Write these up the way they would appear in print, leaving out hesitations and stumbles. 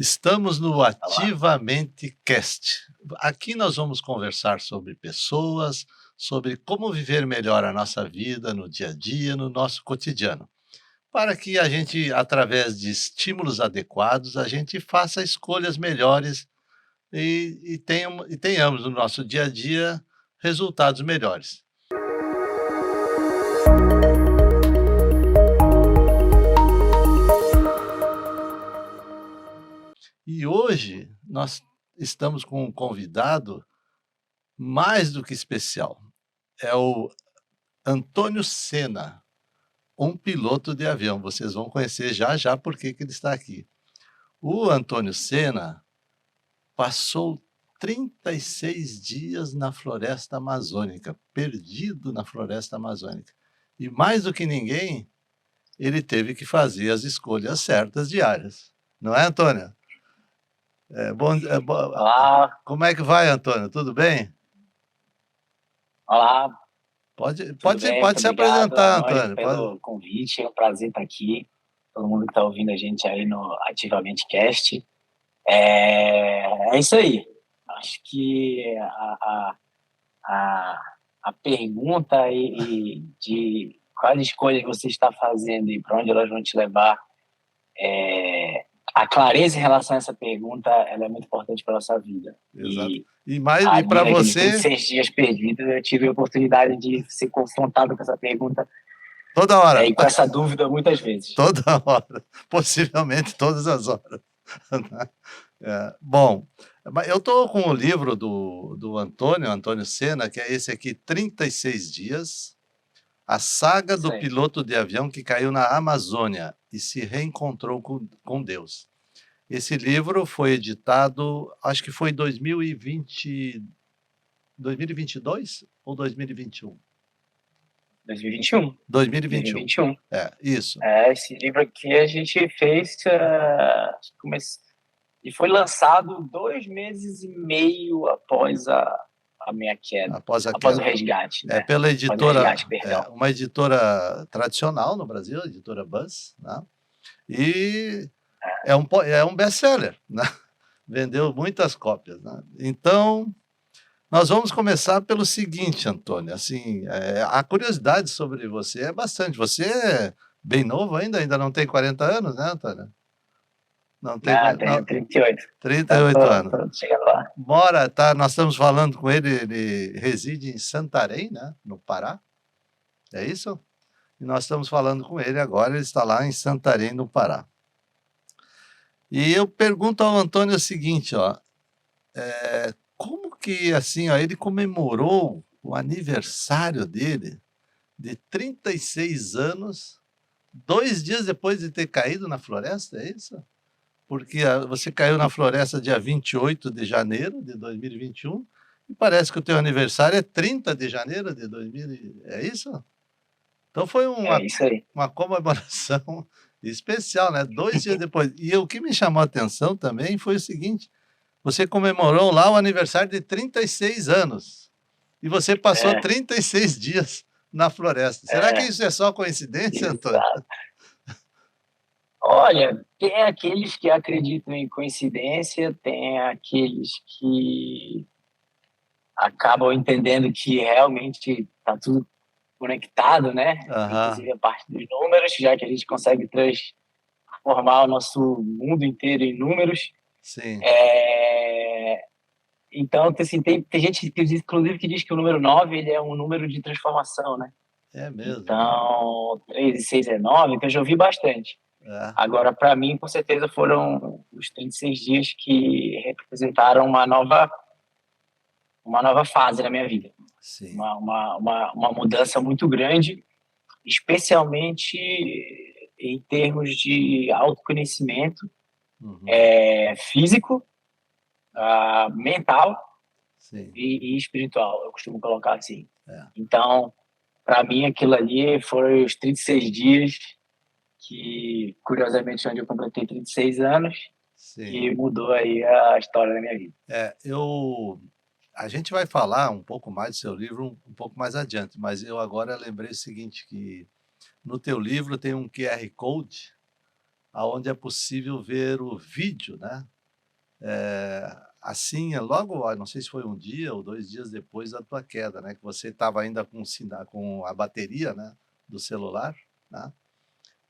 Estamos no Olá. Ativamente Cast. Aqui nós vamos conversar sobre pessoas, sobre como viver melhor a nossa vida no dia a dia, no nosso cotidiano, para que a gente, através de estímulos adequados, a gente faça escolhas melhores e tenhamos no nosso dia a dia resultados melhores. E hoje nós estamos com um convidado mais do que especial. É o Antônio Senna, um piloto de avião. Vocês vão conhecer já já por que ele está aqui. O Antônio Senna passou 36 dias na floresta amazônica, perdido na floresta amazônica. E mais do que ninguém, ele teve que fazer as escolhas certas diárias. Não é, Antônio? Olá, Como é que vai, Antônio? Tudo bem? olá, Pode, tudo pode, bem? Muito pode se obrigado, apresentar, Anônimo, Antônio. Pode. pelo convite. É um prazer estar aqui. Todo mundo que está ouvindo a gente aí no Ativamente Cast. É isso aí. Acho que a, a pergunta de quais escolhas você está fazendo e para onde elas vão te levar, a clareza em relação a essa pergunta, ela é muito importante para a nossa vida. Exato. E E ali, para naqueles você, 36 dias perdidos, eu tive a oportunidade de ser confrontado com essa pergunta toda hora. e com essa dúvida muitas vezes. Toda hora. Possivelmente todas as horas. Bom, eu estou com o livro do Antônio Senna, que é esse aqui, 36 Dias, a saga do Sim. piloto de avião que caiu na Amazônia e se reencontrou com Deus. Esse livro foi editado, acho que foi em 2022 ou 2021? 2021. 2021. Isso. Esse livro aqui a gente fez e foi lançado 2 meses e meio após a minha queda, Após a após o queda. resgate, né? Pela Após o resgate, editora, perdão. uma editora tradicional no Brasil, a editora Buzz, né? E é um best-seller, né? Vendeu muitas cópias, né? Então, nós vamos começar pelo seguinte, Antônio, assim, a curiosidade sobre você é bastante. Você é bem novo ainda não tem 40 anos, né, Antônio? Não tem, Tenho 38. 38 anos. Tô chegando lá. Nós estamos falando com ele reside em Santarém, né, no Pará, é isso? E nós estamos falando com ele agora, ele está lá em Santarém, no Pará. E eu pergunto ao Antônio o seguinte, ó, como que, assim, ó, ele comemorou o aniversário dele de 36 anos, 2 dias depois de ter caído na floresta, é isso? Porque você caiu na floresta dia 28 de janeiro de 2021 e parece que o teu aniversário é 30 de janeiro de 2000, é isso? Então foi Isso aí. uma comemoração especial, né? 2 dias depois. E o que me chamou a atenção também foi o seguinte, você comemorou lá o aniversário de 36 anos e você passou 36 dias na floresta. Será que isso é só coincidência, Antônio? Exato. Olha, tem aqueles que acreditam em coincidência, tem aqueles que acabam entendendo que realmente está tudo conectado, né? Inclusive a parte dos números, já que a gente consegue transformar o nosso mundo inteiro em números. Sim. Então, assim, tem gente que diz, inclusive, que diz que o número 9 ele é um número de transformação, né? É mesmo. Então, 3 e 6 é 9, então eu já ouvi bastante. Agora, para mim, com certeza, foram os 36 dias que representaram uma nova fase na minha vida. Sim. Uma mudança muito grande, especialmente em termos de autoconhecimento, físico, mental e espiritual, eu costumo colocar assim. Então, para mim, aquilo ali foram os 36 dias que, curiosamente, onde eu completei 36 anos, que mudou aí a história da minha vida. A gente vai falar um pouco mais do seu livro um pouco mais adiante, mas eu agora lembrei o seguinte, que no teu livro tem um QR Code aonde é possível ver o vídeo, né? Assim, logo, não sei se foi um dia ou 2 dias depois da tua queda, né? Que você estava ainda com a bateria, né? Do celular, né?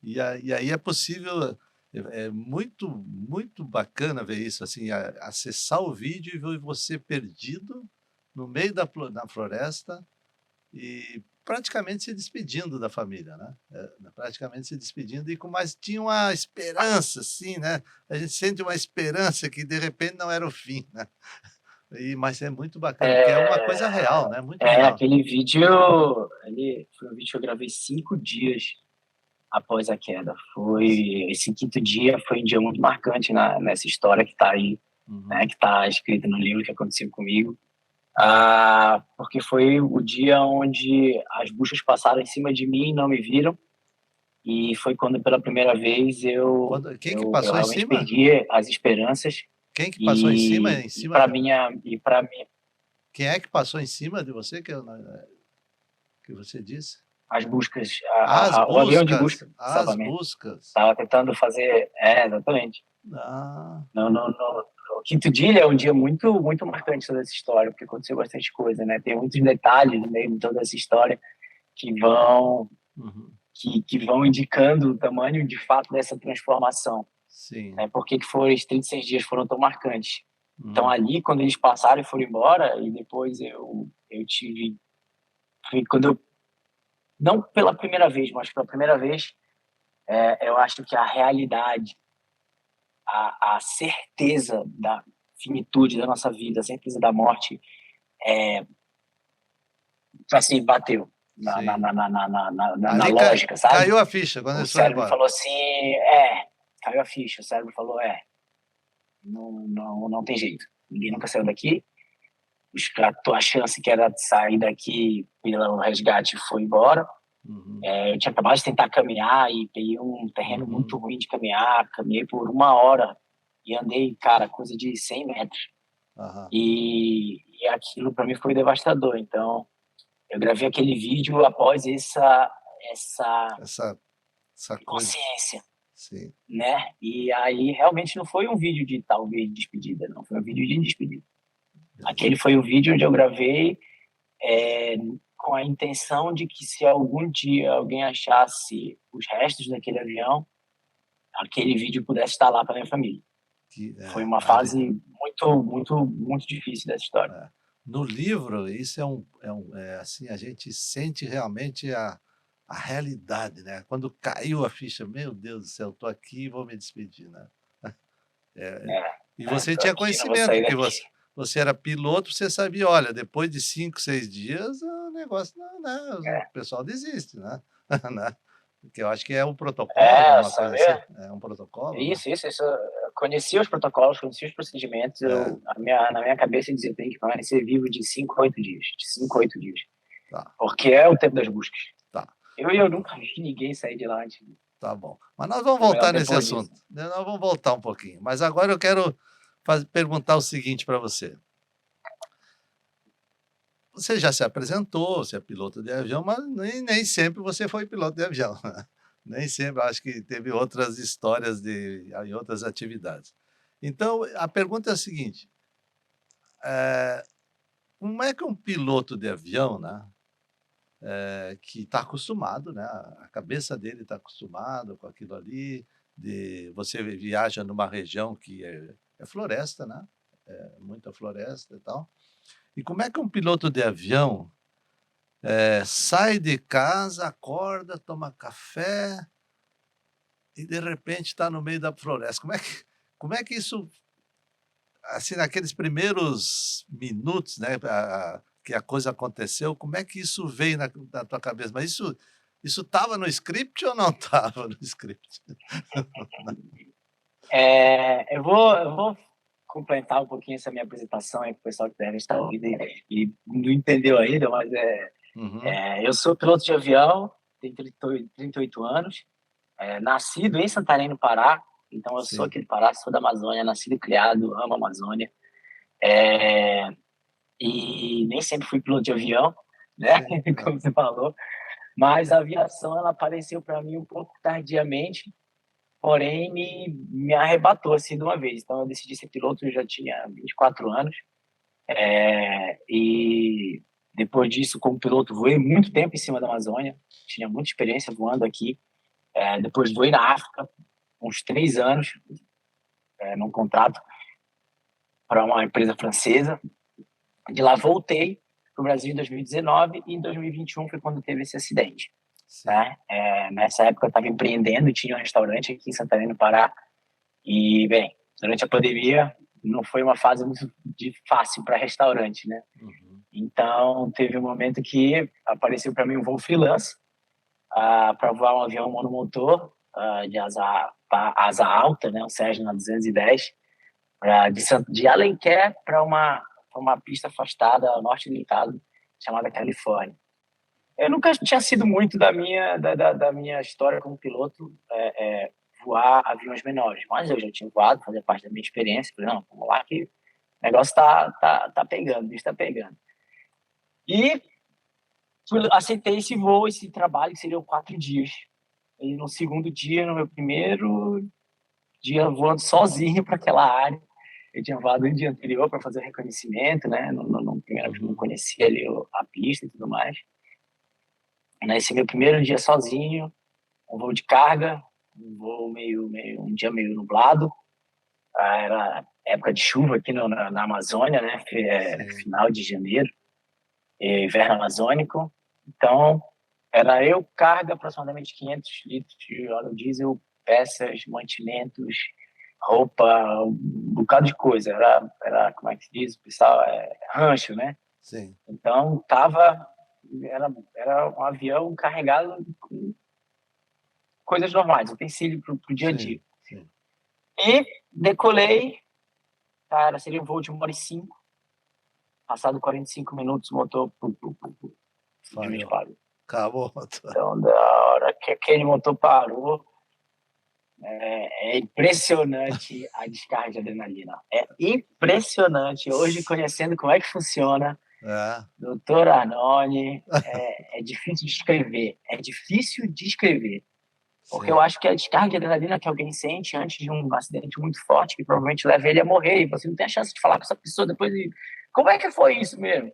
E aí é possível, é muito, muito bacana ver isso, assim, acessar o vídeo e ver você perdido no meio da floresta e praticamente se despedindo da família, né? Praticamente se despedindo mas tinha uma esperança, assim, né? A gente sente uma esperança que de repente não era o fim, né? Mas é muito bacana, porque é uma coisa real, né? Muito real. Aquele vídeo, ele foi um vídeo que eu gravei 5 dias após a queda. Esse quinto dia foi um dia muito marcante nessa história que está aí, né, que está escrita no livro que aconteceu comigo. Porque foi o dia onde as buchas passaram em cima de mim e não me viram. E foi quando, pela primeira vez, Quem que eu passou em realmente cima? perdi as esperanças. Quem que passou em cima? E para minha, Quem é que passou em cima de você que você disse? as buscas, o avião de busca, As salvamento. buscas. Estava tentando fazer, exatamente. Ah, O quinto dia é um dia muito, muito marcante toda essa história, porque aconteceu bastante coisa, né? Tem muitos detalhes no meio de toda essa história que vão que vão indicando o tamanho de fato dessa transformação. sim. Por que esses 36 dias foram tão marcantes? Então, ali, quando eles passaram e foram embora, e depois eu tive. Foi quando eu. Não pela primeira vez, mas pela primeira vez, eu acho que a realidade, a certeza da finitude da nossa vida, a certeza da morte, assim, bateu na lógica, sabe? Caiu a ficha quando eles foram cérebro embora. falou assim, caiu a ficha. O cérebro falou, não tem jeito. Ninguém nunca saiu daqui. A tua chance que era de sair daqui pelo resgate foi embora. Eu tinha acabado de tentar caminhar e peguei um terreno muito ruim de caminhar. Caminhei por 1 hora e andei, cara, coisa de 100 metros. E aquilo para mim foi devastador. Então, eu gravei aquele vídeo após essa consciência. Sim. Né? E aí realmente não foi um vídeo de talvez despedida, não. Foi um vídeo de despedida. Aquele foi o vídeo onde eu gravei com a intenção de que se algum dia alguém achasse os restos daquele avião, aquele vídeo pudesse estar lá para minha família. Foi uma fase muito, muito, muito difícil dessa história. No livro, isso assim, a gente sente realmente a realidade, né? Quando caiu a ficha, meu Deus do céu, estou aqui e vou me despedir, né? E você tinha conhecimento que você era piloto, você sabia, olha, depois de 5, 6 dias, o negócio, não, né? O pessoal desiste, né? Porque eu acho que é um protocolo, alguma coisa assim. É um protocolo. Isso. Eu conhecia os protocolos, conhecia os procedimentos. Na minha cabeça dizia, tem que permanecer vivo de 5 a 8 dias. De 5 a 8 dias. Tá. Porque é o tempo das buscas. Tá. Eu nunca vi ninguém sair de lá antes. Tá bom. Mas nós vamos voltar nesse assunto. Nós vamos voltar um pouquinho. Mas agora eu quero perguntar o seguinte para você. Você já se apresentou, você é piloto de avião, mas nem sempre você foi piloto de avião. Nem sempre, acho que teve outras histórias em outras atividades. Então, a pergunta é a seguinte: como é que um piloto de avião, né, que está acostumado, né, a cabeça dele está acostumado com aquilo ali, você viaja numa região que é floresta, né, muita floresta e tal, e como é que um piloto de avião sai de casa, acorda, toma café e de repente está no meio da floresta? Como é que isso, assim, naqueles primeiros minutos, né, que a coisa aconteceu, como é que isso veio na tua cabeça? Mas isso estava no script ou não estava no script? Eu vou complementar um pouquinho essa minha apresentação aí para o pessoal que deve estar ouvindo e não entendeu ainda, mas eu sou piloto de avião, tenho 38 anos, nascido em Santarém, no Pará, então eu sou aqui do Pará, sou da Amazônia, nascido e criado, amo a Amazônia, e nem sempre fui piloto de avião, né, como você falou, mas a aviação ela apareceu para mim um pouco tardiamente, porém me arrebatou assim de uma vez. Então eu decidi ser piloto, eu já tinha 24 anos, e depois disso, como piloto, voei muito tempo em cima da Amazônia, tinha muita experiência voando aqui. Depois voei na África, uns 3 anos, num contrato para uma empresa francesa. De lá voltei para o Brasil em 2019 e em 2021 foi quando teve esse acidente. Sim. Né? Nessa época eu estava empreendendo e tinha um restaurante aqui em Santarém, no Pará. E, bem, durante a pandemia não foi uma fase muito fácil para restaurante, né? Uhum. Então, teve um momento que apareceu para mim um voo freelance para voar um avião monomotor de asa alta, né? Um Cessna 210, de Alenquer para uma pista afastada ao norte do estado, chamada Califórnia. Eu nunca tinha sido muito da minha história como piloto voar aviões menores, mas eu já tinha voado, fazia parte da minha experiência. Falei, não, vamos lá que o negócio tá pegando, o bicho tá pegando. E aceitei esse voo, esse trabalho, que seriam 4 dias. E no segundo dia, no meu primeiro dia voando sozinho para aquela área, eu tinha voado no dia anterior para fazer reconhecimento, né? Não conhecia ali a pista e tudo mais. Nesse meu primeiro dia sozinho, um voo de carga, um dia meio nublado. Era época de chuva aqui na Amazônia, né? Que final de janeiro, inverno amazônico. Então, era eu, carga, aproximadamente 500 litros de óleo diesel, peças, mantimentos, roupa, um bocado de coisa. Era como é que se diz, pessoal? Rancho, né? Sim. Então, era um avião carregado com coisas normais, utensílio para o dia a dia. Sim. E decolei, cara, seria um voo de 1h05. Passado 45 minutos, o motor Falhou. Acabou. Então, da hora que aquele motor parou, é impressionante a descarga de adrenalina. É impressionante. Hoje, conhecendo como é que funciona, doutor Arnone, é difícil de escrever. É difícil de escrever. Porque eu acho que a descarga de adrenalina que alguém sente antes de um acidente muito forte, que provavelmente leva ele a morrer, e você não tem a chance de falar com essa pessoa depois de... Como é que foi isso mesmo?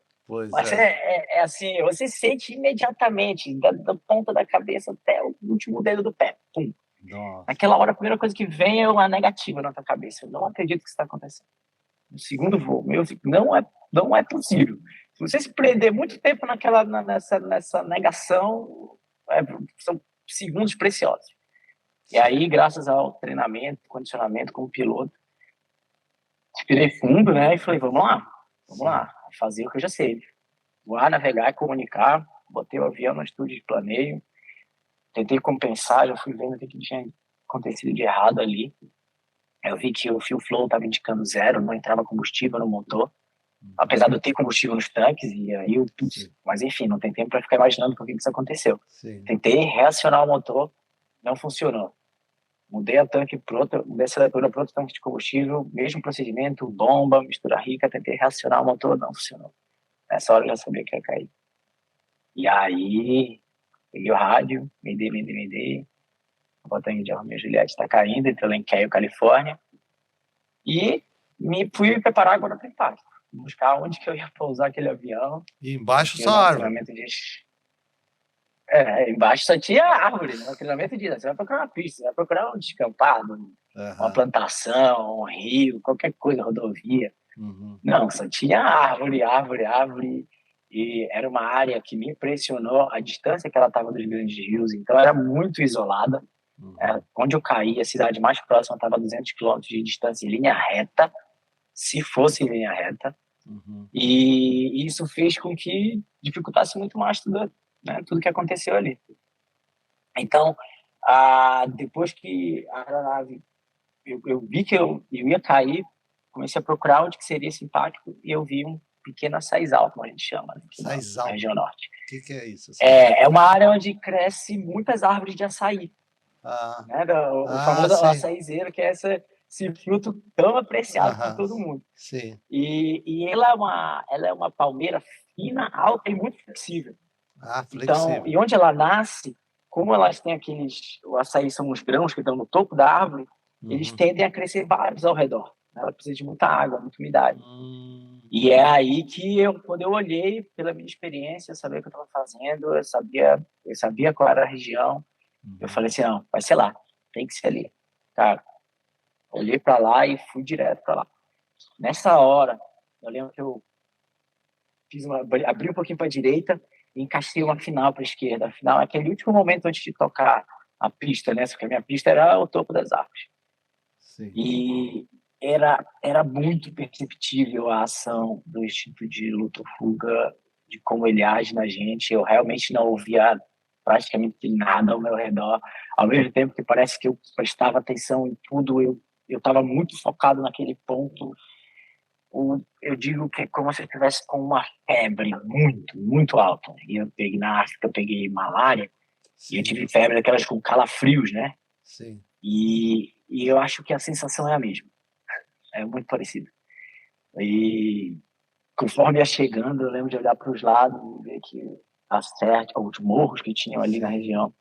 Mas é assim, você sente imediatamente, da ponta da cabeça até o último dedo do pé. Pum. Nossa. Naquela hora, a primeira coisa que vem é uma negativa na tua cabeça. Eu não acredito que isso está acontecendo. No segundo voo, não é possível. Se você se prender muito tempo nessa negação, são segundos preciosos. E aí, graças ao treinamento, condicionamento como piloto, respirei fundo, né? E falei, vamos lá, fazer o que eu já sei. Voar, navegar, comunicar. Botei o avião no estúdio de planeio, tentei compensar, já fui vendo o que tinha acontecido de errado ali. Eu vi que o fuel flow estava indicando 0, não entrava combustível no motor, apesar de eu ter combustível nos tanques, e aí mas enfim, não tem tempo para ficar imaginando por que isso aconteceu. Tentei reacionar o motor, não funcionou. Mudei a tanque mudei a aceleradora para outro tanque de combustível, mesmo procedimento, bomba, mistura rica, tentei reacionar o motor, não funcionou. Nessa hora eu já sabia que ia cair. E aí, peguei o rádio, me o botão de Romeo e Juliette está caindo, entre Alenquer e Califórnia, e me fui preparar agora para o impacto, buscar onde que eu ia pousar aquele avião. E embaixo só árvore. Embaixo só tinha árvore, né? O treinamento diz, você vai procurar uma pista, você vai procurar um descampado, uma plantação, um rio, qualquer coisa, rodovia. Não, só tinha árvore, e era uma área que me impressionou a distância que ela estava dos grandes rios, então era muito isolada. Onde eu caí, a cidade mais próxima estava a 200 quilômetros de distância em linha reta, se fosse em linha reta, e isso fez com que dificultasse muito mais tudo que aconteceu ali. Então, depois que a aeronave, eu vi que eu ia cair, comecei a procurar onde que seria esse impacto, e eu vi um pequeno açaizal, como a gente chama, aqui na região norte. O que é isso? É uma área onde cresce muitas árvores de açaí. Né? O famoso açaizeiro, que é esse fruto tão apreciado por todo mundo. Sim. E ela é uma palmeira fina, alta e muito flexível. Flexível. Então, e onde ela nasce, como elas têm o açaí são os grãos que estão no topo da árvore, eles tendem a crescer vários ao redor. Ela precisa de muita água, muita umidade. E é aí que quando eu olhei, pela minha experiência, eu sabia o que eu estava fazendo, eu sabia qual era a região. Eu falei assim, não, vai ser lá, tem que ser ali. Cara, olhei para lá e fui direto para lá. Nessa hora, eu lembro que eu abri um pouquinho para a direita e encaixei uma final para a esquerda. A final é aquele último momento antes de tocar a pista, né? Porque a minha pista era o topo das árvores. Sim. E era muito perceptível a ação do instinto de luta-fuga, de como ele age na gente. Eu realmente não ouvia praticamente nada ao meu redor, ao mesmo tempo que parece que eu prestava atenção em tudo, eu estava muito focado naquele ponto. Eu digo que é como se eu estivesse com uma febre muito, muito alta. E na África eu peguei malária, e eu tive febre daquelas com calafrios, né? Sim. E eu acho que a sensação é a mesma. É muito parecido. E conforme ia chegando, eu lembro de olhar para os lados e ver que a serra, os morros que tinham ali na região,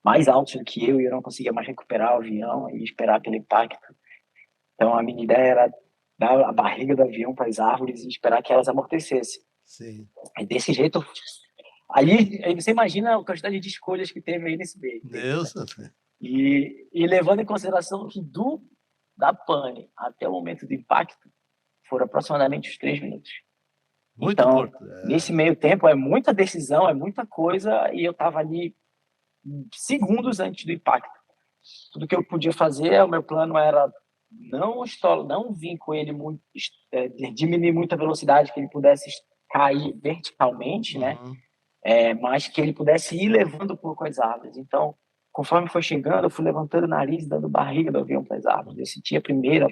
mais altos do que eu, e eu não conseguia mais recuperar o avião e esperar aquele impacto. Então, a minha ideia era dar a barriga do avião para as árvores e esperar que elas amortecessem. Sim. E desse jeito, aí você imagina a quantidade de escolhas que teve aí nesse meio. Deus. E levando em consideração que da pane até o momento do impacto foram aproximadamente os 3 minutos. Muito Então, curto. nesse meio tempo, é muita decisão, é muita coisa, e eu estava ali segundos antes do impacto. Tudo que eu podia fazer, o meu plano era não vir com ele muito, diminuir muito a velocidade, que ele pudesse cair verticalmente, né? Mas que ele pudesse ir levando um pouco as árvores. Então, conforme foi chegando, eu fui levantando o nariz, dando barriga do avião para as árvores. Eu senti a primeira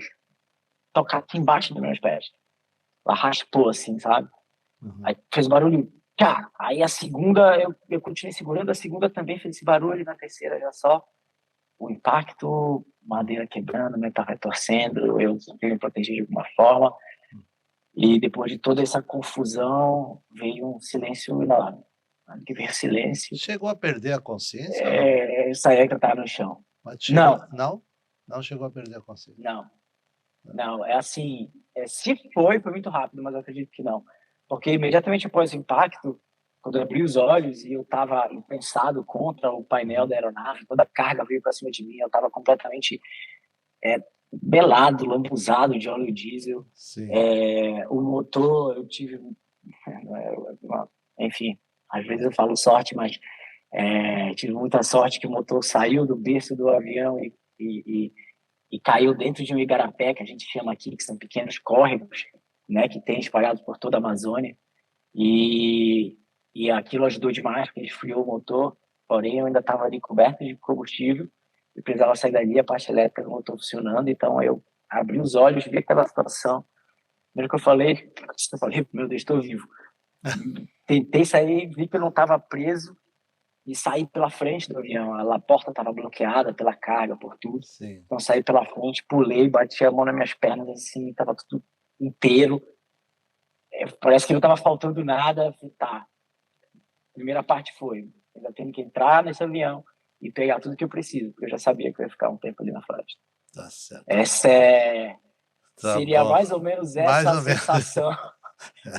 tocar aqui embaixo dos meus pés. Ela raspou assim, sabe? Aí fez barulho. Tchá! Aí a segunda, eu continuei segurando, a segunda também fez esse barulho, na terceira já só o impacto, madeira quebrando, metal retorcendo, eu tentei me proteger de alguma forma. E depois de toda essa confusão, veio um silêncio inalável. Que veio silêncio. Chegou a perder a consciência? Eu saí que eu estava no chão. Mas chegou, não chegou a perder a consciência. Não, é assim, se foi muito rápido, mas eu acredito que não. Porque imediatamente após o impacto, quando eu abri os olhos e eu estava impensado contra o painel da aeronave, toda a carga veio para cima de mim, eu estava completamente melado, lambuzado de óleo diesel. O motor, eu tive... enfim, às vezes eu falo sorte, mas tive muita sorte que o motor saiu do berço do avião e caiu dentro de um igarapé, que a gente chama aqui, que são pequenos córregos, né, que tem espalhados por toda a Amazônia. E aquilo ajudou demais, porque esfriou o motor, porém eu ainda estava ali coberto de combustível e precisava sair dali, a parte elétrica do motor funcionando. Então eu abri os olhos, vi aquela situação. Primeiro que eu falei, meu Deus, estou vivo. Tentei sair, vi que eu não estava preso e saí pela frente do avião. A porta estava bloqueada pela carga, por tudo. Então saí pela frente, pulei, bati a mão nas minhas pernas assim, estava tudo inteiro. Parece que não estava faltando nada. Tá. A primeira parte foi, ainda tenho que entrar nesse avião e pegar tudo que eu preciso, porque eu já sabia que eu ia ficar um tempo ali na floresta. Tá certo. Essa seria bom. mais ou menos essa a sensação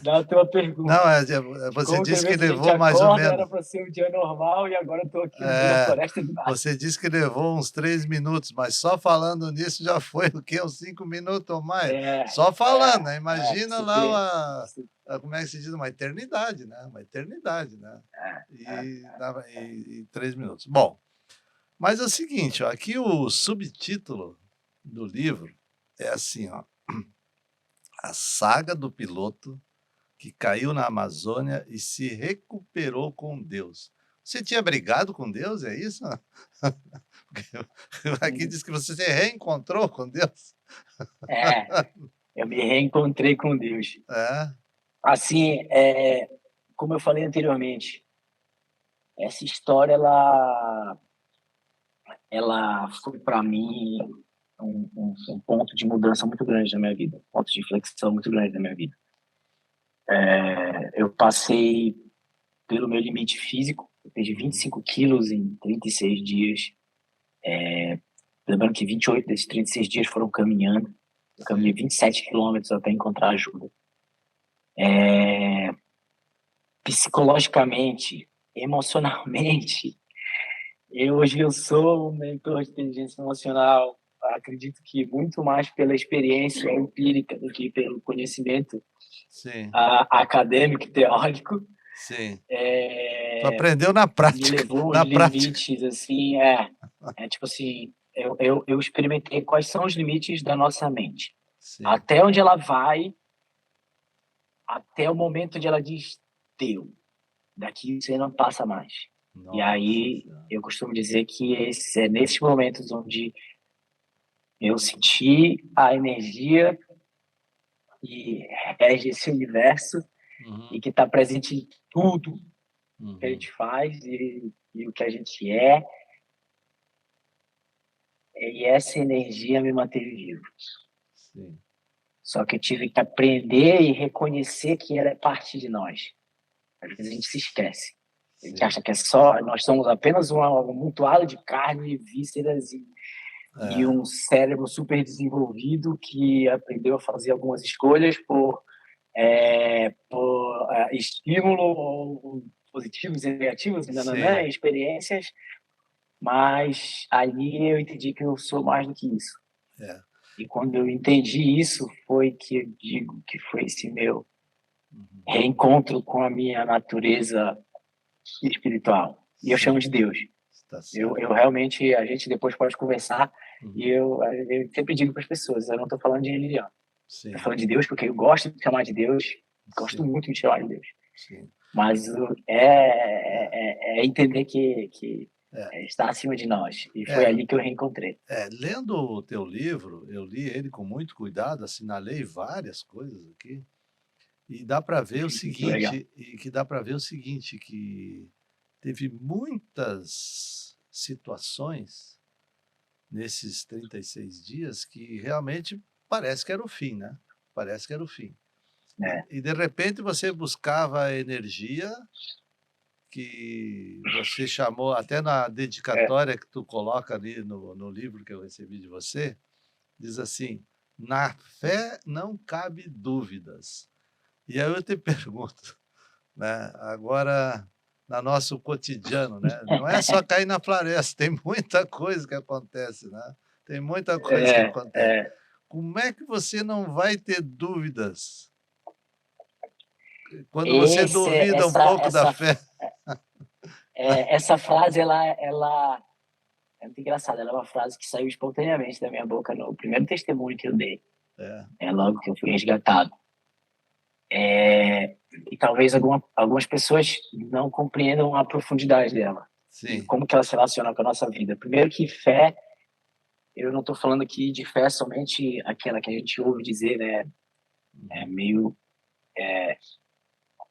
da tua pergunta. Não, você disse que levou mais ou menos. Era para ser um dia normal e agora estou aqui no meio da floresta do nada. Você disse que levou uns 3 minutos, mas só falando nisso já foi o quê? Uns 5 minutos ou mais? Só falando, né? Imagina lá como é que se diz? Uma eternidade, né? Uma eternidade, né? E 3 minutos. Bom, mas é o seguinte, ó, aqui o subtítulo do livro é assim, ó. A saga do piloto que caiu na Amazônia e se recuperou com Deus. Você tinha brigado com Deus, é isso? Aqui diz que você se reencontrou com Deus. Eu me reencontrei com Deus. Assim, como eu falei anteriormente, essa história, ela foi para mim um ponto de mudança muito grande na minha vida, um ponto de inflexão muito grande na minha vida. Eu passei pelo meu limite físico, Eu perdi 25 quilos em 36 dias. Lembrando que 28 desses 36 dias foram caminhando. Eu caminhei 27 quilômetros até encontrar ajuda. Psicologicamente, emocionalmente, hoje eu sou um mentor de inteligência emocional. Acredito que muito mais pela experiência empírica do que pelo conhecimento Sim, acadêmico e teórico. sim. Tu aprendeu na Me prática, levou aos na prática. limites, assim, tipo assim, eu experimentei quais são os limites da nossa mente. Sim. Até onde ela vai, até o momento onde ela diz, deu, daqui você não passa mais. E Nossa aí, Senhora. eu costumo dizer que é nesses momentos onde eu senti a energia que rege esse universo e Uhum, que está presente em tudo que a uhum, gente faz e o que a gente é. E essa energia me manteve vivo. sim, Só que eu tive que aprender e reconhecer que ela é parte de nós. Às vezes a gente se esquece. A gente sim. acha que é só, nós somos apenas um amontoado de carne, vísceras e É, um cérebro super desenvolvido que aprendeu a fazer algumas escolhas por estímulo positivos e negativos, sim, experiências, mas ali eu entendi que eu sou mais do que isso. é. E quando eu entendi isso, foi que eu digo que foi esse meu Uhum, reencontro com a minha natureza espiritual. E eu chamo sim, de Deus. está Eu, certo. eu realmente, a gente depois pode conversar, e Uhum, eu sempre digo para as pessoas, eu não estou falando de religião. Estou sim, falando de Deus porque eu gosto de chamar de Deus, gosto sim, muito de chamar de Deus. sim. Mas É, é entender que é, está acima de nós. E foi é, ali que eu reencontrei. lendo o teu livro, eu li ele com muito cuidado, assinalei várias coisas aqui, e dá para ver o Legal. seguinte, que teve muitas situações nesses 36 dias que realmente parece que era o fim, né? Parece que era o fim. É, E de repente você buscava a energia que você chamou, até na é. dedicatória que tu coloca ali no livro que eu recebi de você, diz assim: na fé não cabe dúvidas. E aí eu te pergunto, né? Agora, no nosso cotidiano, né? Não é só cair na floresta, tem muita coisa que acontece, né? Tem muita coisa que É, acontece. é, Como é que você não vai ter dúvidas quando você esse, duvida um essa, pouco da essa, fé? essa frase, ela é muito engraçada. Ela é uma frase que saiu espontaneamente da minha boca no primeiro testemunho que eu dei. É, Logo que eu fui resgatado. E talvez algumas pessoas não compreendam a profundidade dela e sim. como que ela se relaciona com a nossa vida. Primeiro que fé, eu não estou falando aqui de fé somente aquela que a gente ouve dizer, né? É Uhum, meio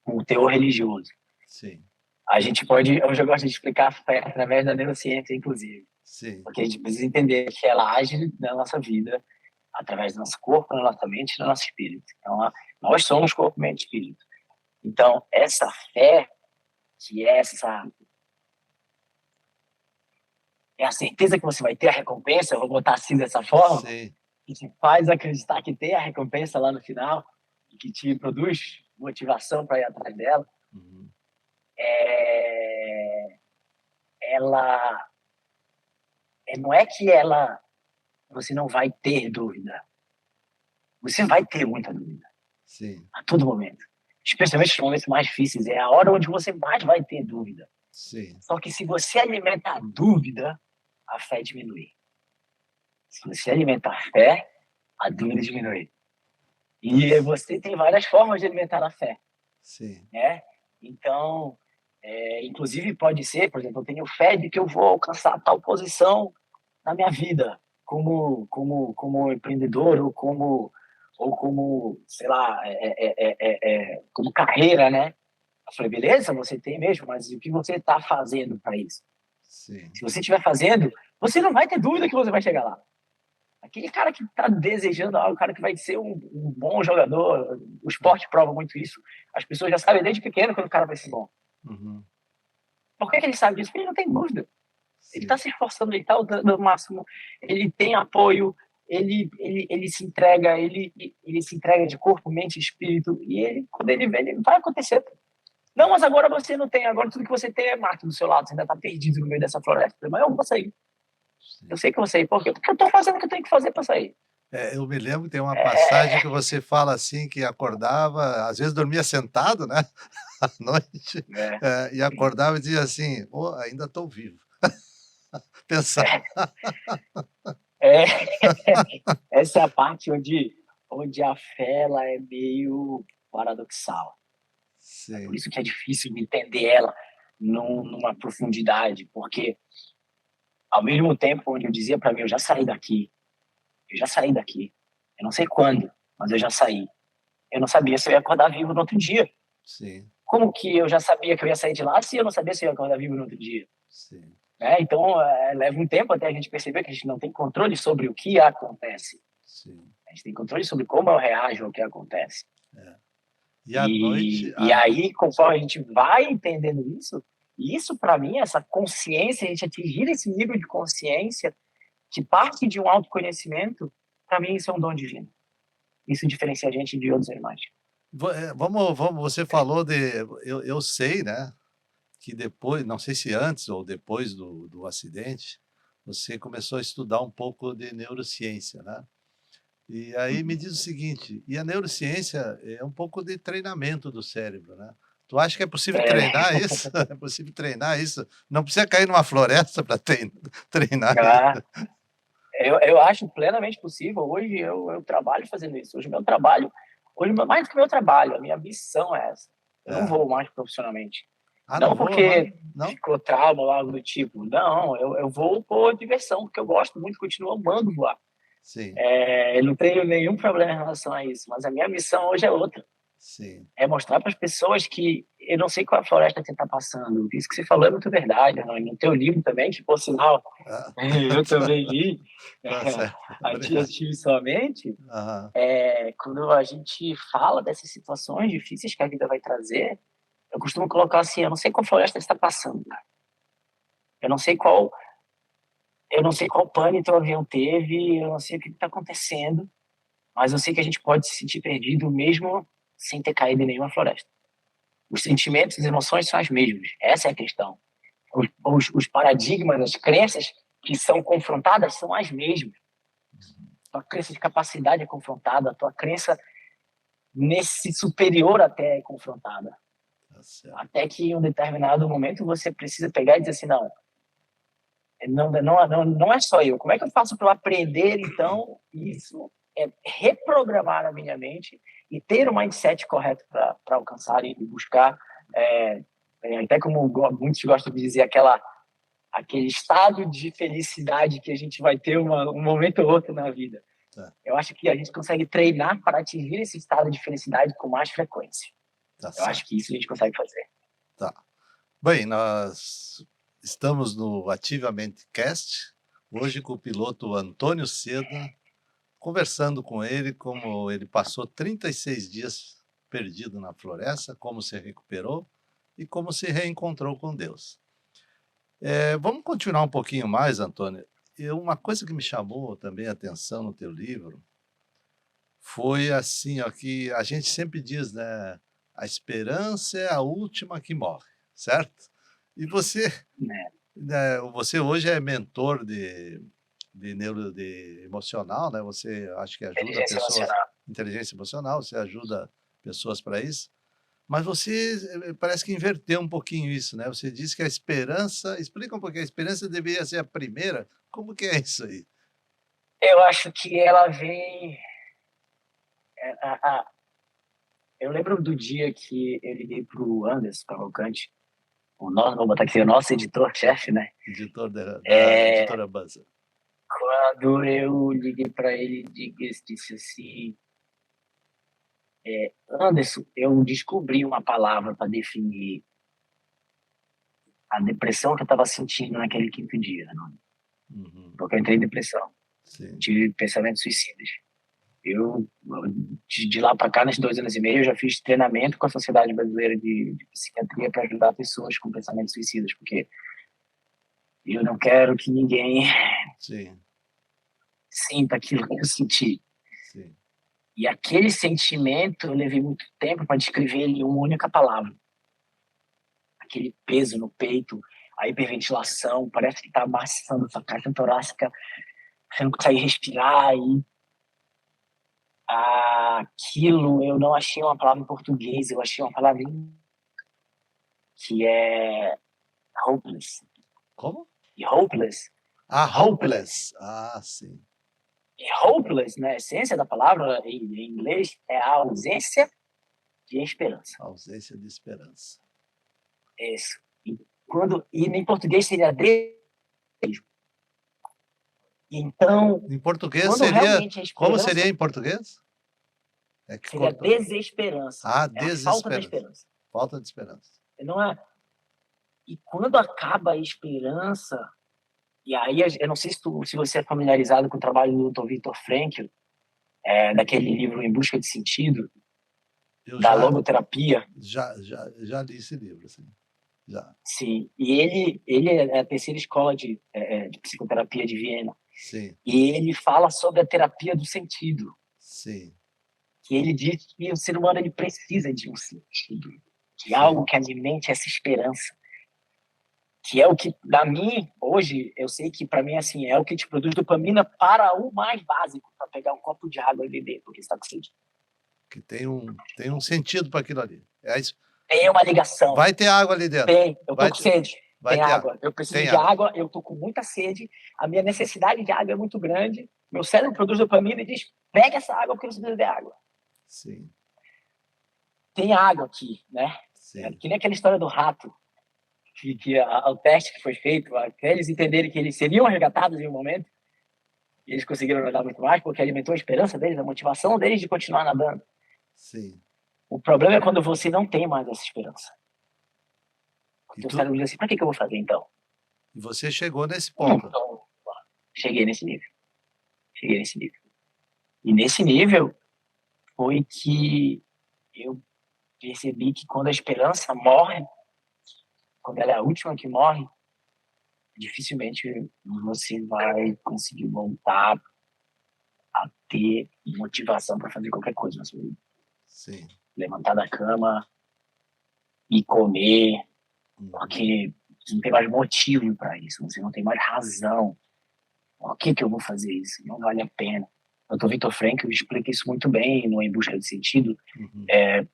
um teor religioso. sim, A gente pode, hoje eu gosto de explicar a fé através da neurociência, inclusive, sim, porque a gente precisa entender que ela age na nossa vida através do nosso corpo, da nossa mente e do nosso espírito. Então, nós somos corpo, mente e espírito. Então, essa fé, que é a certeza que você vai ter a recompensa, eu vou botar assim dessa forma, sim. que te faz acreditar que tem a recompensa lá no final, e que te produz motivação para ir atrás dela, Uhum, é, ela não é que você não vai ter dúvida, você vai ter muita dúvida sim, a todo momento, especialmente nos momentos mais difíceis, é a hora onde você mais vai ter dúvida. sim, Só que se você alimenta a dúvida, a fé diminui. Se você alimenta a fé, a dúvida diminui. tá, E você tem várias formas de alimentar a fé, sim, né? Então, inclusive pode ser, por exemplo, eu tenho fé de que eu vou alcançar tal posição na minha vida, como empreendedor ou como, sei lá, como carreira, né? Eu falei, beleza, você tem mesmo, mas o que você está fazendo para isso? sim, Se você estiver fazendo, você não vai ter dúvida que você vai chegar lá. Aquele cara que está desejando algo, o cara que vai ser um bom jogador, o é, esporte prova muito isso. As pessoas já sabem desde pequeno quando o cara vai ser bom. uhum, Por que ele sabe disso? Porque ele não tem dúvida. Ele sim, está se esforçando, ele está dando o máximo, ele tem apoio, ele se entrega, ele se entrega de corpo, mente e espírito, e ele, quando ele vê, ele vai acontecer. Não, mas agora você não tem, agora tudo que você tem é mato do seu lado, você ainda está perdido no meio dessa floresta. Mas eu vou sair. Eu sim. sei que eu vou sair. Por quê? Porque eu estou fazendo o que eu tenho que fazer para sair. Eu me lembro que tem uma passagem É, que você fala assim, que acordava, às vezes dormia sentado, né, à noite, é, e acordava e dizia assim: "Oh, ainda estou vivo". Pensar. é, essa é a parte onde a fé ela é meio paradoxal. É por Sim. isso que é difícil de entender ela numa profundidade, porque ao mesmo tempo onde eu dizia para mim, eu já saí daqui, eu não sei quando, mas eu já saí. Eu não sabia se eu ia acordar vivo no outro dia. Sim, Como que eu já sabia que eu ia sair de lá se eu não sabia se eu ia acordar vivo no outro dia? sim, Né? Então, leva um tempo até a gente perceber que a gente não tem controle sobre o que acontece. sim. A gente tem controle sobre como eu reajo ao que acontece. É. E à noite E aí, conforme a gente vai entendendo isso para mim, essa consciência, a gente atingir esse nível de consciência que parte de um autoconhecimento, para mim isso é um dom divino. Isso diferencia a gente de outros animais. vamos você falou eu sei, né, que depois, não sei se antes ou depois do acidente, você começou a estudar um pouco de neurociência, né? E aí me Uhum. diz o seguinte, e a neurociência é um pouco de treinamento do cérebro, né? Tu acha que é possível É, treinar isso? É possível treinar isso? Não precisa cair numa floresta para treinar isso. ah, eu acho plenamente possível. Hoje eu trabalho fazendo isso. Mais do que meu trabalho, a minha missão é essa. Eu não É. vou mais profissionalmente. Ah, não Não voa, não? porque Não? ficou trauma ou algo do tipo. Não, eu vou por diversão, porque eu gosto muito, continuo amando voar. Sim, Eu não tenho nenhum problema em relação a isso, mas a minha missão hoje é outra. sim. É mostrar para as pessoas que eu não sei qual é a floresta que você está passando. Isso que você falou é muito verdade. Não? E no teu livro também, que, por sinal, Ah, eu também li, tá certo. A Tia Obrigado. Tive Somente, Aham. quando a gente fala dessas situações difíceis que a vida vai trazer, eu costumo colocar assim, eu não sei qual floresta você está passando, cara. Eu não sei qual, eu não sei qual pane teu avião teve, eu não sei o que está acontecendo, mas eu sei que a gente pode se sentir perdido mesmo sem ter caído em nenhuma floresta. Os sentimentos, as emoções são as mesmas. Essa é a questão. Os paradigmas, as crenças que são confrontadas são as mesmas. A tua crença de capacidade é confrontada, a tua crença nesse superior até é confrontada. Tá certo. Até que em um determinado momento você precisa pegar e dizer assim, não é só eu. Como é que eu faço para aprender, então, isso? É reprogramar a minha mente e ter o mindset correto para alcançar e buscar, até como muitos gostam de dizer, aquele estado de felicidade que a gente vai ter um momento ou outro na vida. Tá, Eu acho que a gente consegue treinar para atingir esse estado de felicidade com mais frequência. tá Eu acho certo. que isso a gente consegue fazer. Tá. Bem, nós estamos no Ativamente Cast, hoje com o piloto Antônio Seda, conversando com ele como ele passou 36 dias perdido na floresta, como se recuperou e como se reencontrou com Deus. Vamos continuar um pouquinho mais, Antônio. E uma coisa que me chamou também a atenção no teu livro foi assim, ó, que a gente sempre diz, né? A esperança é a última que morre, certo? E você, Né? né, você hoje é mentor de emocional, né? Você acho que ajuda Inteligência pessoas, emocional. inteligência emocional, você ajuda pessoas para isso. Mas você parece que inverteu um pouquinho isso, né? Você disse que a esperança, explica um pouquinho, a esperança deveria ser a primeira. Como que é isso aí? Eu acho que ela vem. é, a, a, eu lembro do dia que eu liguei para o Anderson Cavalcante, vou botar aqui, o nosso editor-chefe, né? Editor da É, editora Buzzer. quando eu liguei para ele e disse assim: Anderson, eu descobri uma palavra para definir a depressão que eu estava sentindo naquele quinto dia, né? Uhum. Porque eu entrei em depressão, Sim, tive pensamentos suicidas. Eu, de lá para cá, nesses 2 anos e meio, eu já fiz treinamento com a Sociedade Brasileira de Psiquiatria para ajudar pessoas com pensamentos suicidas, porque eu não quero que ninguém Sim, sinta aquilo que eu senti. sim. E aquele sentimento, eu levei muito tempo para descrever ele em uma única palavra. Aquele peso no peito, a hiperventilação, parece que está amassando a sua caixa torácica, você não consegue respirar. E aquilo, eu não achei uma palavra em português, eu achei uma palavra que é hopeless. Como? E hopeless, Hopeless. Ah, sim. e hopeless, na essência da palavra em inglês, é a ausência de esperança. Ausência de esperança. Isso. E em português seria desejo. Então, Em português quando seria. realmente a Como esperança seria em português? É que seria cortou. desesperança. Ah, É a falta da esperança. Falta de esperança. Não é? E quando acaba a esperança, e aí eu não sei se você é familiarizado com o trabalho do Dr. Viktor Frankl, daquele livro Em Busca de Sentido, Eu da logoterapia. já li esse livro, assim. Já. Sim, e ele é a terceira escola de psicoterapia de Viena. Sim. E ele fala sobre a terapia do sentido. Sim. Que ele diz que o ser humano ele precisa de um sentido, de Sim. algo que alimente essa esperança. Que é o que, para mim, hoje, eu sei que para mim, assim, é o que te produz dopamina para o mais básico, para pegar um copo de água e beber, porque você está com sede. Que tem um sentido para aquilo ali. É isso. Tem uma ligação. Vai ter água ali dentro. Tem, eu tô com sede. Tem água. Eu preciso de água, eu tô com muita sede, a minha necessidade de água é muito grande, meu cérebro produz dopamina e diz, pega essa água porque você precisa de água. Sim. Tem água aqui, né? Sim. Que nem aquela história do rato, o teste que foi feito, até eles entenderem que eles seriam resgatados em um momento, e eles conseguiram nadar muito mais, porque alimentou a esperança deles, a motivação deles de continuar nadando. Sim. O problema é quando você não tem mais essa esperança. O teu cérebro diz assim, para que eu vou fazer então? E você chegou nesse ponto. Então, cheguei nesse nível. E nesse nível foi que eu percebi que quando a esperança morre, quando ela é a última que morre, dificilmente você vai conseguir voltar a ter motivação para fazer qualquer coisa na sua vida. Sim. Levantar da cama e comer, porque você não tem mais motivo para isso, você não tem mais razão. Por que eu vou fazer isso? Não vale a pena. O Dr. Viktor Frankl explica isso muito bem no Em Busca de Sentido,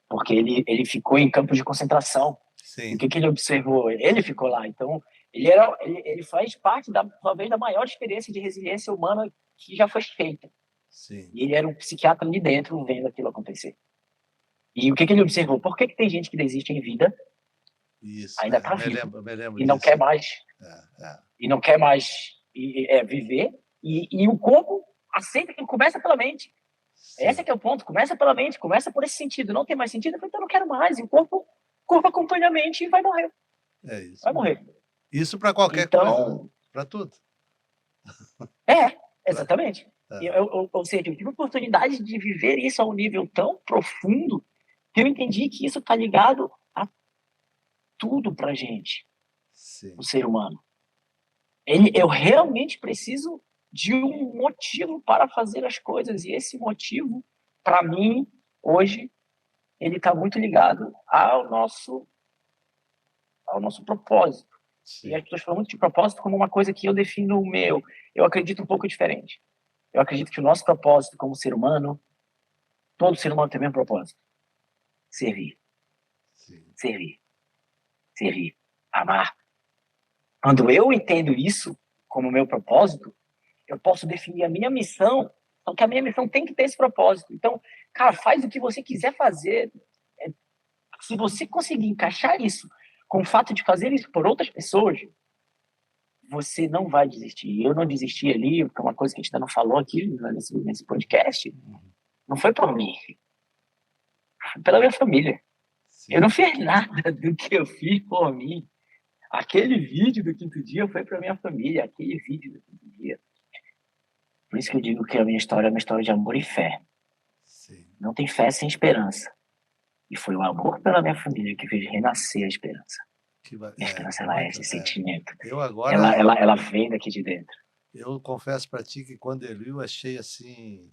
porque ele ficou em campos de concentração. Sim. E o que ele observou? Ele ficou lá. Então, ele faz parte, talvez, da maior experiência de resiliência humana que já foi feita. Sim. E ele era um psiquiatra ali dentro, vendo aquilo acontecer. E o que ele observou? Por que tem gente que desiste em vida, isso, ainda está vivo, me lembro e não quer mais, e não quer mais viver, e o corpo aceita que começa pela mente. Sim. Esse é que é o ponto. Começa pela mente, começa por esse sentido. Não tem mais sentido, então eu não quero mais. E o corpo acompanha a mente e vai morrer. É isso. Vai morrer. Isso para qualquer coisa. Para tudo. Exatamente. Ou seja, eu tive a oportunidade de viver isso a um nível tão profundo que eu entendi que isso está ligado a tudo para a gente, o ser humano. Eu realmente preciso de um motivo para fazer as coisas, e esse motivo, para mim, hoje, ele está muito ligado ao nosso propósito. Sim. E as pessoas falam muito de propósito como uma coisa que eu defino o meu. Eu acredito um pouco diferente. Eu acredito que o nosso propósito como ser humano, todo ser humano tem o mesmo propósito. Servir. Sim. Servir. Amar. Quando eu entendo isso como meu propósito, eu posso definir a minha missão, só que a minha missão tem que ter esse propósito. Então, cara, faz o que você quiser fazer. Se você conseguir encaixar isso com o fato de fazer isso por outras pessoas, você não vai desistir. Eu não desisti ali, porque é uma coisa que a gente ainda não falou aqui nesse podcast. Não foi por mim. Foi pela minha família. Sim. Eu não fiz nada do que eu fiz por mim. Aquele vídeo do quinto dia foi para minha família. Aquele vídeo do quinto dia. Por isso que eu digo que a minha história é uma história de amor e fé. não tem fé sem esperança. E foi o amor pela minha família que fez renascer a esperança. A esperança, ela é muito, esse sentimento. Eu Ela, agora, ela, ela vem daqui de dentro. eu confesso para ti que quando eu li, eu achei assim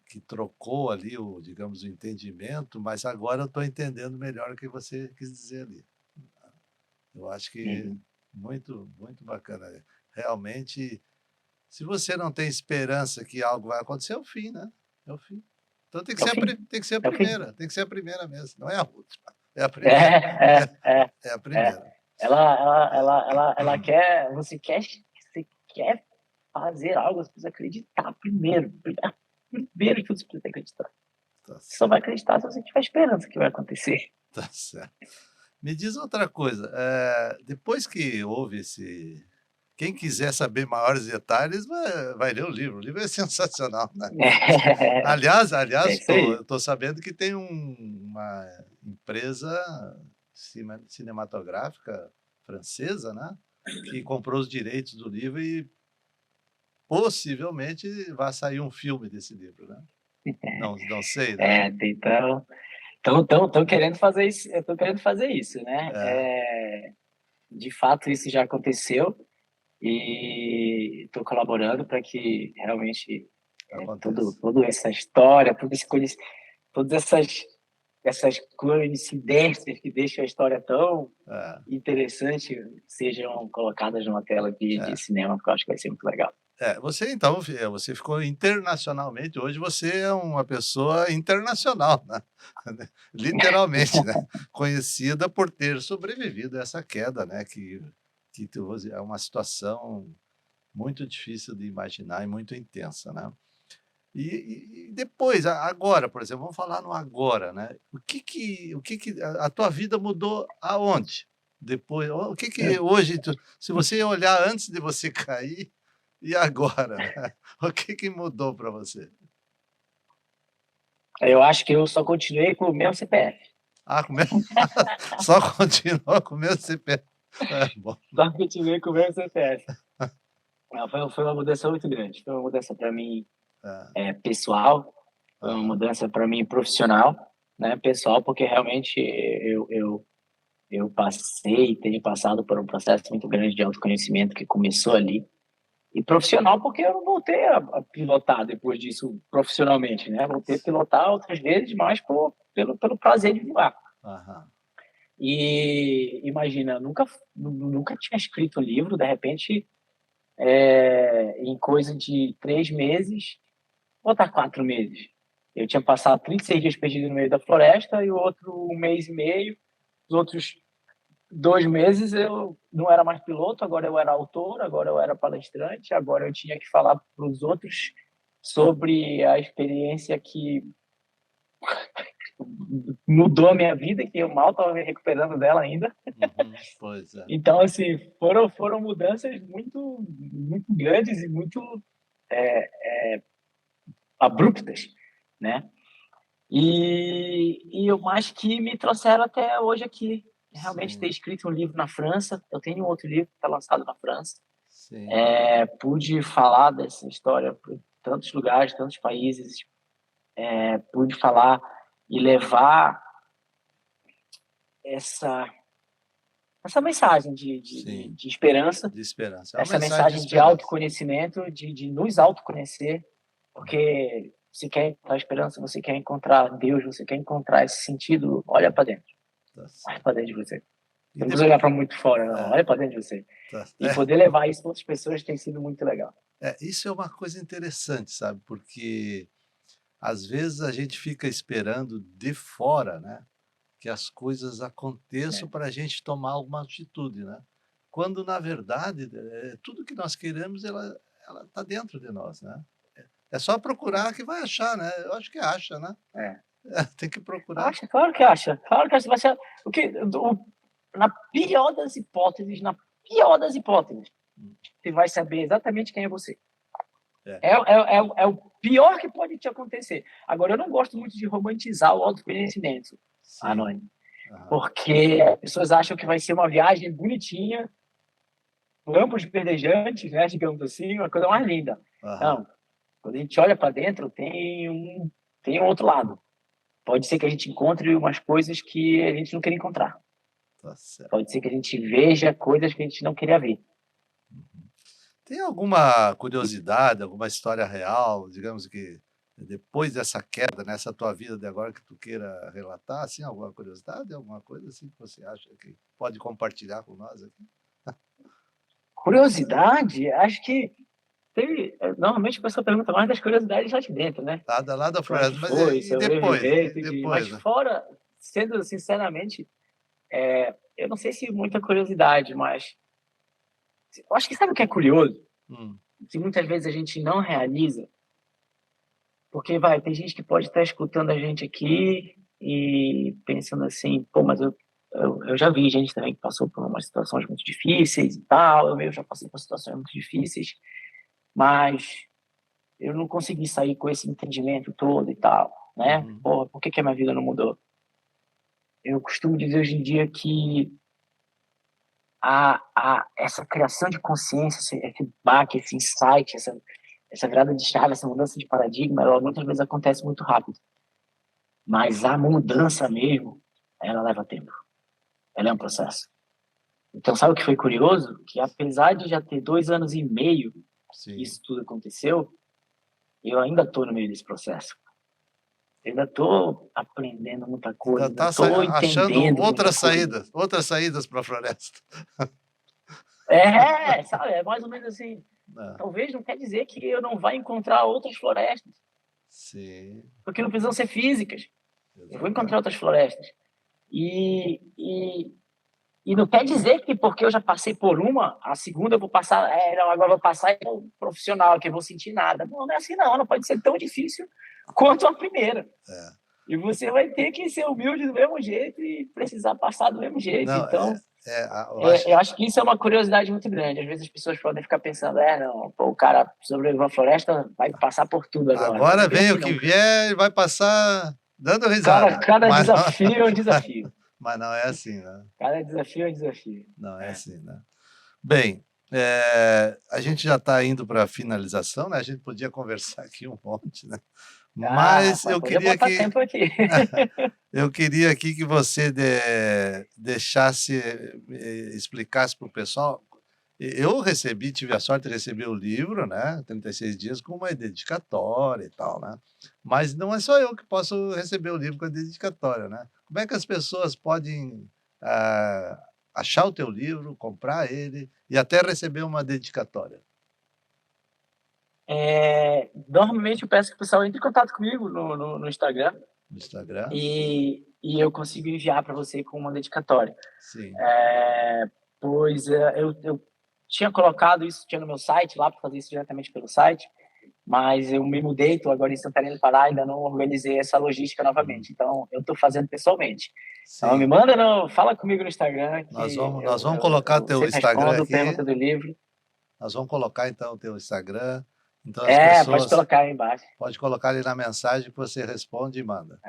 que trocou ali o, digamos, o entendimento, mas agora eu estou entendendo melhor o que você quis dizer ali. Eu acho que muito, muito bacana. Realmente, se você não tem esperança que algo vai acontecer, é o fim, né? É o fim. Então tem que É o ser fim. tem que ser a É o fim. primeira, tem que ser a primeira mesmo, não é a última, é a É, primeira. é, É a é. primeira. Ela quer, você quer fazer algo, você precisa acreditar primeiro. Primeiro de tudo, você precisa acreditar. Tá Você só certo, vai acreditar se você tiver esperança que vai acontecer. tá certo. Me diz outra coisa, depois que houve esse... Quem quiser saber maiores detalhes vai ler o livro. O livro é sensacional, né? Aliás, É isso aí. estou sabendo que tem uma empresa cinematográfica francesa, né? Que comprou os direitos do livro e possivelmente vai sair um filme desse livro, né? Não sei, né? Então, estão querendo fazer isso. Eu tô querendo fazer isso, né? É, De fato, isso já aconteceu e estou colaborando para que realmente acontece. toda essa história, todas essas coincidências que deixam a história tão É, interessante sejam colocadas numa tela de é. cinema, porque eu acho que vai ser muito legal. Você então, você ficou internacionalmente, hoje você é uma pessoa internacional, né? Literalmente, né? Conhecida por ter sobrevivido a essa queda, né? É uma situação muito difícil de imaginar e muito intensa, né? E depois, agora, por exemplo, vamos falar no agora, né? O que que a tua vida mudou aonde? Depois, o que que hoje, se você olhar antes de você cair e agora, né? O que que mudou para você? Eu acho que eu só continuei com o meu CPF. Ah, só continuou com o mesmo CPF. É, bom. Só continuei com o meu CPF. Foi uma mudança muito grande. Foi uma mudança para mim É, pessoal, foi uma aham, mudança para mim profissional, né? Pessoal, porque realmente eu passei, tenho passado por um processo muito grande de autoconhecimento que começou ali. E profissional, porque eu não voltei a pilotar depois disso profissionalmente, né? Voltei a pilotar outras vezes, mas pelo prazer de voar. aham. E imagina, nunca tinha escrito um livro, de repente, em coisa de 3 meses, botar 4 meses. Eu tinha passado 36 dias perdido no meio da floresta e o outro 1 mês e meio. Os outros 2 meses eu não era mais piloto, agora eu era autor, agora eu era palestrante, agora eu tinha que falar para os outros sobre a experiência que mudou a minha vida, que eu mal estava me recuperando dela ainda. Uhum, pois é. Então, assim, foram mudanças muito, muito grandes e muito abruptas, né? E eu mais que me trouxeram até hoje aqui. Realmente ter Sim, escrito um livro na França, eu tenho um outro livro que está lançado na França. sim. Pude falar dessa história para tantos lugares, tantos países, pude falar e levar essa, essa mensagem Sim, de esperança, de esperança. É uma essa mensagem de mensagem de esperança. autoconhecimento, de nos autoconhecer, porque se quer encontrar esperança, você quer encontrar Deus, você quer encontrar esse sentido, olha para dentro. Tá Olha certo. para dentro de você. E Você não precisa olhar para muito fora, não. é, Olha para dentro de você. tá, E poder levar isso para outras pessoas tem sido muito legal. isso é uma coisa interessante, sabe? Porque às vezes a gente fica esperando de fora, né? Que as coisas aconteçam Né? para a gente tomar alguma atitude, né? Quando na verdade tudo que nós queremos ela está dentro de nós, né? É só procurar que vai achar, né? Eu acho que acha, né? É. Tem que procurar. Acha, claro que acha. Claro que acha. Vai ser o que, na pior das hipóteses, você vai saber exatamente quem é você. É, É o pior que pode te acontecer. Agora, eu não gosto muito de romantizar o autoconhecimento, sim. Anônimo, Aham, porque as pessoas acham que vai ser uma viagem bonitinha, campos verdejantes, né, digamos assim, uma coisa mais linda. aham, Não, quando a gente olha para dentro, tem um outro lado. Pode ser que a gente encontre umas coisas que a gente não queria encontrar. Tá certo. Pode ser que a gente veja coisas que a gente não queria ver. Tem alguma curiosidade, alguma história real, digamos que depois dessa queda, nessa tua vida de agora, que tu queira relatar, assim, alguma curiosidade, alguma coisa assim que você acha que pode compartilhar com nós aqui? Curiosidade, acho que normalmente a pessoa pergunta mais das curiosidades lá de dentro, né? Lá da Como é que floresta, mas foi, e depois? sobreviver, E tudo. depois, Mas né? fora, sendo sinceramente, eu não sei se muita curiosidade, mas eu acho que sabe o que é curioso? Hum, Que muitas vezes a gente não realiza, porque tem gente que pode estar escutando a gente aqui e pensando assim, pô, mas eu já vi gente também que passou por umas situações muito difíceis e tal, eu mesmo já passei por situações muito difíceis, mas eu não consegui sair com esse entendimento todo e tal, né? uhum, Porra, por que que a minha vida não mudou? Eu costumo dizer hoje em dia que essa criação de consciência, esse baque, esse insight, essa virada de chave, essa mudança de paradigma, ela muitas vezes acontece muito rápido. Mas a mudança mesmo, ela leva tempo. Ela é um processo. Então, sabe o que foi curioso? Que apesar de já ter 2 anos e meio que sim. isso tudo aconteceu, eu ainda estou no meio desse processo. Eu ainda estou aprendendo muita Ainda coisa, ainda está estou achando entendendo muita coisa. outras saídas para a floresta. Sabe? É mais ou menos assim. Ah, Talvez não quer dizer que eu não vá encontrar outras florestas, sim, porque não precisam ser físicas. Eu vou encontrar exatamente. outras florestas. E não quer dizer que porque eu já passei por uma, a segunda eu vou passar, não, agora eu vou passar e vou profissional, que eu vou sentir nada. Não, não é assim não pode ser tão difícil quanto a primeira. É. E você vai ter que ser humilde do mesmo jeito e precisar passar do mesmo jeito. Não, Então, eu acho eu que acho que isso é uma curiosidade muito grande. Às vezes as pessoas podem ficar pensando, não, pô, o cara sobreviveu à floresta, vai passar por tudo agora. Não é agora bem vem assim o que não. vier e vai passar dando risada. Cada desafio é um desafio. Mas não é assim, né? Cada desafio é um desafio. Não é assim, né? Bem, a gente já está indo para a finalização, né? A gente podia conversar aqui um monte, né? Mas Rapaz, podia botar tempo aqui. eu queria aqui que você deixasse, explicasse para o pessoal. Eu tive a sorte de receber o livro, né? 36 dias, com uma dedicatória e tal, né? Mas não é só eu que posso receber o livro com a dedicatória, né? Como é que as pessoas podem achar o teu livro, comprar ele e até receber uma dedicatória? Normalmente eu peço que o pessoal entre em contato comigo no Instagram No Instagram? e eu consigo enviar para você com uma dedicatória. Sim. Pois eu tinha colocado isso, tinha no meu site lá para fazer isso diretamente pelo site, mas eu me mudei, estou agora em Santarém do Pará, ainda não organizei essa logística Uhum. novamente. Então eu estou fazendo pessoalmente. Então me Sim. manda, fala comigo no Instagram que Nós vamos colocar eu teu sempre Instagram respondo aqui. pergunta do livro. Nós vamos colocar então o teu Instagram. Então as Pode pessoas colocar aí embaixo. pode colocar ali na mensagem que você responde e manda,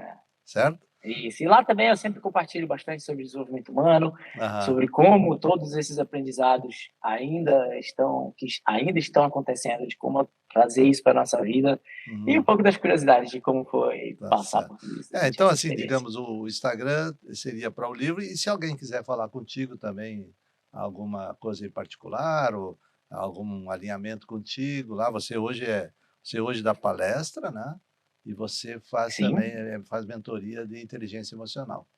certo? Isso. E lá também eu sempre compartilho bastante sobre desenvolvimento humano, Aham. sobre como todos esses aprendizados que ainda estão acontecendo, de como trazer isso para a nossa vida e um Uhum. pouco das curiosidades de como foi Tá passar certo. por tudo isso durante Então, essa assim, experiência. digamos, o Instagram seria para o livro, e se alguém quiser falar contigo também, alguma coisa em particular, ou algum alinhamento contigo, lá você hoje dá palestra, né? E você faz também, Sim. faz mentoria de inteligência emocional.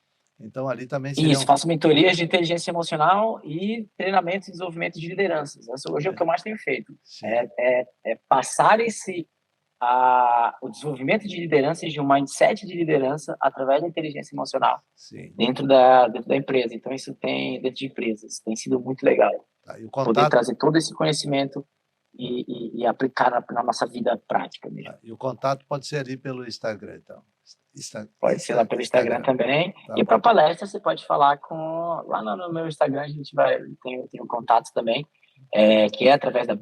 Então, ali também Isso, seriam. faço mentorias de inteligência emocional e treinamento e desenvolvimento de lideranças. Isso hoje é o que eu mais tenho feito. Sim, É passar o desenvolvimento de lideranças, de um mindset de liderança através da inteligência emocional sim. dentro da empresa. Então, dentro de empresas, tem sido muito legal. Tá, e o Poder contato, trazer todo esse conhecimento e aplicar na nossa vida prática mesmo. e o contato pode ser ali pelo Instagram, então. Pode ser lá pelo Instagram Instagram. também. Tá E para bom. palestra, você pode falar lá no meu Instagram, a gente tem um contato também, que é através da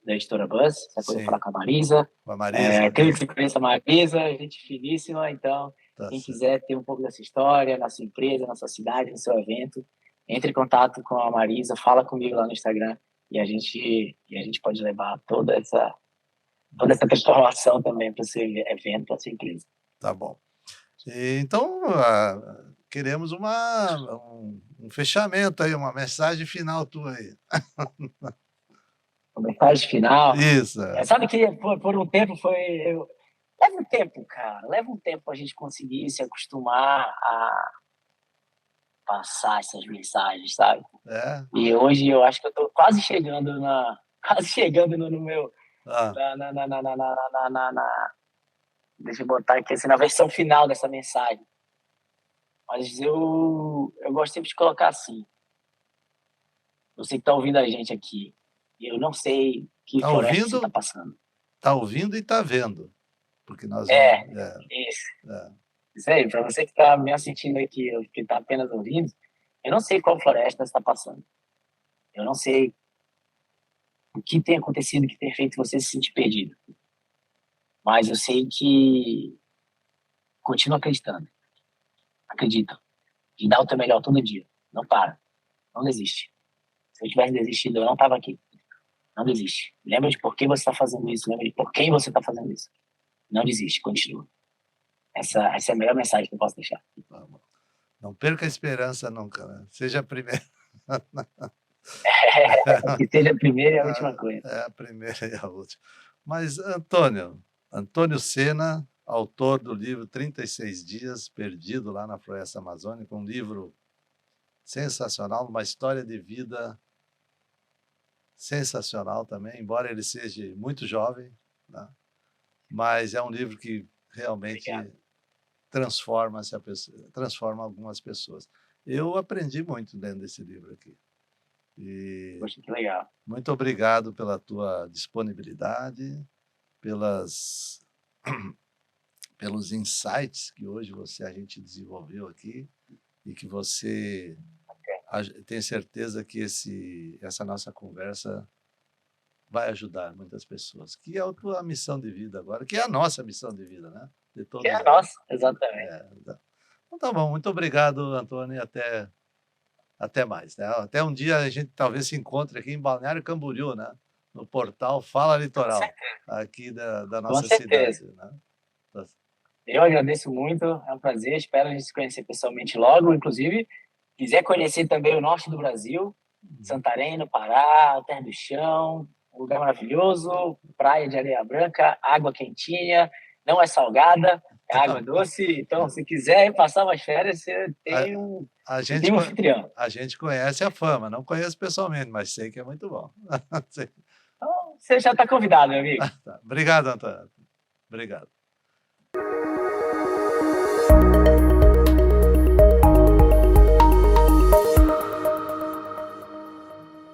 editora Buzz. Você pode falar Sim. com a Marisa. Com a Marisa, Tenho que conhecer a Marisa, gente finíssima. Então, tá quem certo. quiser ter um pouco dessa história, na sua empresa, na sua cidade, no seu evento, entre em contato com a Marisa, fala comigo lá no Instagram e a gente pode levar toda essa transformação também para o seu evento, para a sua empresa. Tá bom. Então, queremos um fechamento aí, uma mensagem final tua aí. A mensagem final. Isso. Sabe que por um tempo leva um tempo, cara. Leva um tempo a gente conseguir se acostumar a passar essas mensagens, sabe? É? E hoje eu acho que eu tô quase chegando quase chegando no meu Ah, deixa eu botar aqui assim, na versão final dessa mensagem. Mas eu gosto sempre de colocar assim. Você que está ouvindo a gente aqui, eu não sei que tá floresta você está ouvindo? passando. Tá ouvindo e tá vendo. Porque nós vamos. É, isso. Isso aí, para você que está me assistindo aqui, ou que está apenas ouvindo, eu não sei qual floresta você está passando. Eu não sei o que tem acontecido que tem feito você se sentir perdido. Mas eu sei que continua acreditando. Acredita. E dá o teu melhor todo dia. Não para. Não desiste. Se eu tivesse desistido, eu não estava aqui. Não desiste. Lembra de por que você está fazendo isso. Lembra de por quem você está fazendo isso. Não desiste. Continua. Essa é a melhor mensagem que eu posso deixar. Não perca a esperança nunca, né? Seja a primeira. Que seja a primeira e a última coisa. É a primeira e a última. Mas, Antônio Sena, autor do livro 36 Dias Perdido lá na Floresta Amazônica, um livro sensacional, uma história de vida sensacional também, embora ele seja muito jovem, né? Mas é um livro que realmente transforma algumas pessoas. Eu aprendi muito lendo esse livro aqui. Poxa, que legal. Muito obrigado pela tua disponibilidade, pelos insights que hoje a gente desenvolveu aqui e que você tem certeza que essa nossa conversa vai ajudar muitas pessoas, que é a tua missão de vida agora, que é a nossa missão de vida, né? De todos Que é a nós. nossa, exatamente. Então tá bom, muito obrigado, Antônio, e até mais, né? Até um dia a gente talvez se encontre aqui em Balneário Camboriú, né? No portal Fala Litoral, aqui da nossa cidade, né? Eu agradeço muito, é um prazer, espero a gente se conhecer pessoalmente logo, inclusive, quiser conhecer também o norte do Brasil, Santarém, no Pará, Terra do Chão, um lugar maravilhoso, praia de areia branca, água quentinha, não é salgada, é água doce, então se quiser passar umas férias, você tem um anfitrião. A gente conhece a fama, não conheço pessoalmente, mas sei que é muito bom. Então, você já está convidado, meu amigo. Obrigado, Antônio. Obrigado.